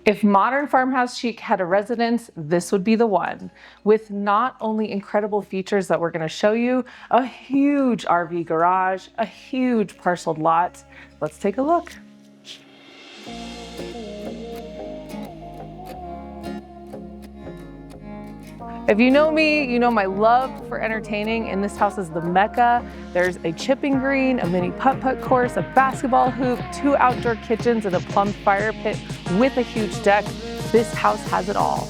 If modern farmhouse chic had a residence, this would be the one. With not only incredible features that we're going to show you, a huge RV garage, a huge parceled lot. Let's take a look. If you know me, you know my love for entertaining, and this house is the mecca. There's a chipping green, a mini putt-putt course, a basketball hoop, 2 outdoor kitchens, and a plumbed fire pit with a huge deck. This house has it all.